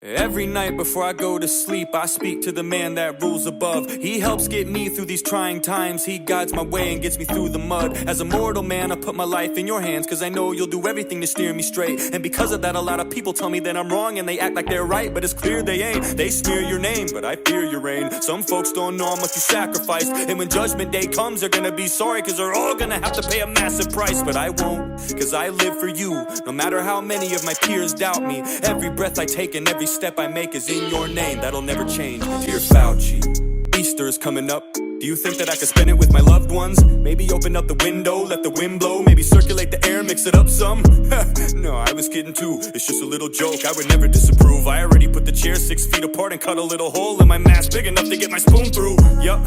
Every night before I go to sleep, I speak to the man that rules above. He helps get me through these trying times. He guides my way and gets me through the mud. As a mortal man, I put my life in your hands, cause I know you'll do everything to steer me straight. And because of that, a lot of people tell me that I'm wrong, and they act like they're right, but it's clear they ain't. They smear your name, but I fear your reign. Some folks don't know how much you sacrificed, and when judgment day comes, they're gonna be sorry, cause they're all gonna have to pay a massive price. But I won't, cause I live for you. No matter how many of my peers doubt me, every breath I take and every step I make is in your name. That'll never change. Dear Fauci, Easter is coming up. Do you think that I could spend it with my loved ones? Maybe open up the window, let the wind blow. Maybe circulate the air, mix it up some. No, I was kidding too. It's just a little joke, I would never disapprove. I already put the chair 6 feet apart and cut a little hole in my mask big enough to get my spoon through. Yup,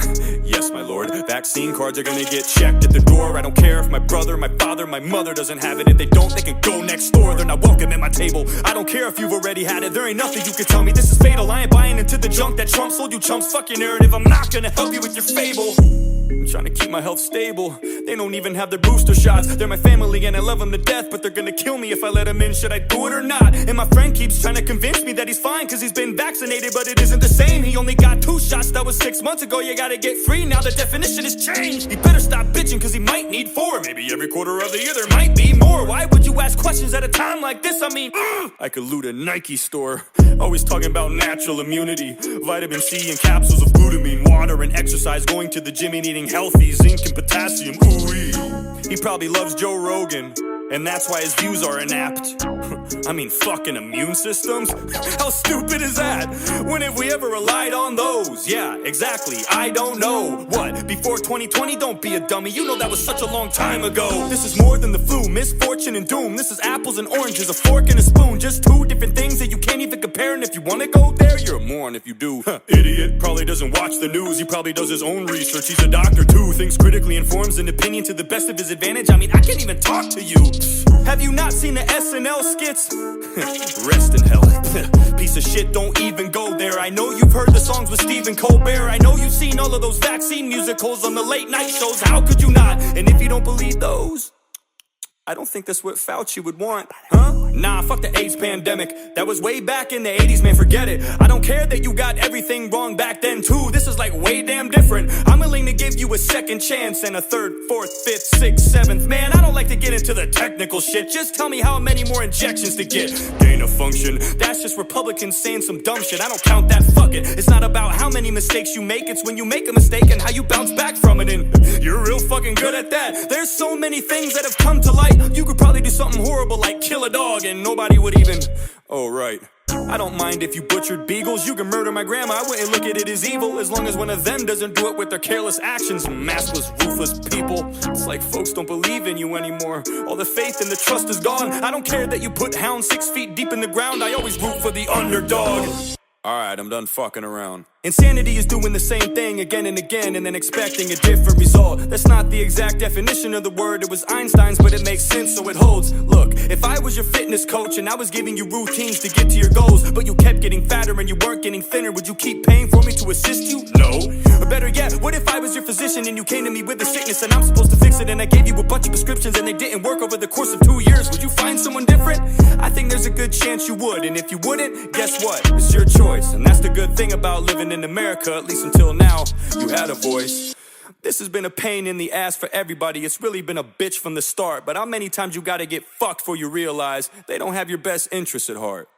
yes my lord. Vaccine cards are gonna get checked at the door. I don't care if my brother, my father, my mother doesn't have it. If they don't, they can go next door. They're not welcome at my table. I don't care if you've already had it. There ain't nothing you can tell me. This is fatal. I ain't buying into the junk that Trump sold you chumps. Fuck your narrative. I'm not gonna help you with your fate. I'm trying to keep my health stable. They don't even have their booster shots. They're my family and I love them to death, but they're gonna kill me if I let them in. Should I do it or not? And my friend keeps trying to convince me that he's fine cause he's been vaccinated, but it isn't the same. He only got 2 shots, that was 6 months ago. You gotta get 3, now the definition has changed. He better stop bitching cause he might need 4. Maybe every quarter of the year there might be more. Why would you ask questions at a time like this? I mean, I could loot a Nike store. Always talking about natural immunity, vitamin C and capsules of glutamine, water and exercise, going to the gym and eating healthy, zinc and potassium. Ooh-wee. He probably loves Joe Rogan, and that's why his views are inapt. I mean, fucking immune systems? How stupid is that? When have we ever relied on those? Yeah, exactly, I don't know. What, before 2020? Don't be a dummy, you know that was such a long time ago. This is more than the flu, misfortune and doom. This is apples and oranges, a fork and a spoon. Just 2 different things that you can't even compare. And if you wanna go there, you're a moron if you do. Idiot, probably doesn't watch the news. He probably does his own research, he's a doctor too. Thinks critically, informs an opinion to the best of his advantage. I mean, I can't even talk to you. Have you not seen the SNL skits? Rest in hell. Piece of shit, don't even go there. I know you've heard the songs with Stephen Colbert. I know you've seen all of those vaccine musicals on the late night shows. How could you not? And if you don't believe those, I don't think that's what Fauci would want, huh? Nah, fuck the AIDS pandemic. That was way back in the 80s, man, forget it. I don't care that you got everything wrong back then too. This is like way damn different. I'm willing to give you a second chance and a 3rd, 4th, 5th, 6th, 7th. Man, I don't like to get into the technical shit. Just tell me how many more injections to get. Gain of function, that's just Republicans saying some dumb shit. I don't count that, fuck it. It's not about how many mistakes you make. It's when you make a mistake and how you bounce back from it. And you're real fucking good at that. There's so many things that have come to light. You could probably do something horrible like kill a dog and nobody would even... Oh, right. I don't mind if you butchered beagles. You can murder my grandma, I wouldn't look at it as evil, as long as one of them doesn't do it with their careless actions. Maskless, ruthless people. It's like folks don't believe in you anymore. All the faith and the trust is gone. I don't care that you put hounds 6 feet deep in the ground. I always root for the underdog. Alright, I'm done fucking around. Insanity is doing the same thing again and again and then expecting a different result. That's not the exact definition of the word, it was Einstein's, but it makes sense so it holds. Look, if I was your fitness coach and I was giving you routines to get to your goals, but you kept getting fatter and you weren't getting thinner, would you keep paying for me to assist you? No. Or better yet, what if I was your physician and you came to me with a sickness and I'm supposed to fix it, and I gave you a bunch of prescriptions and they didn't work over the course of 2 years? Would you find someone different? I think there's a good chance you would, and if you wouldn't, guess what? It's your choice. And that's the good thing about living in America, at least until now, you had a voice. This has been a pain in the ass for everybody. It's really been a bitch from the start. But how many times you gotta get fucked before you realize they don't have your best interests at heart?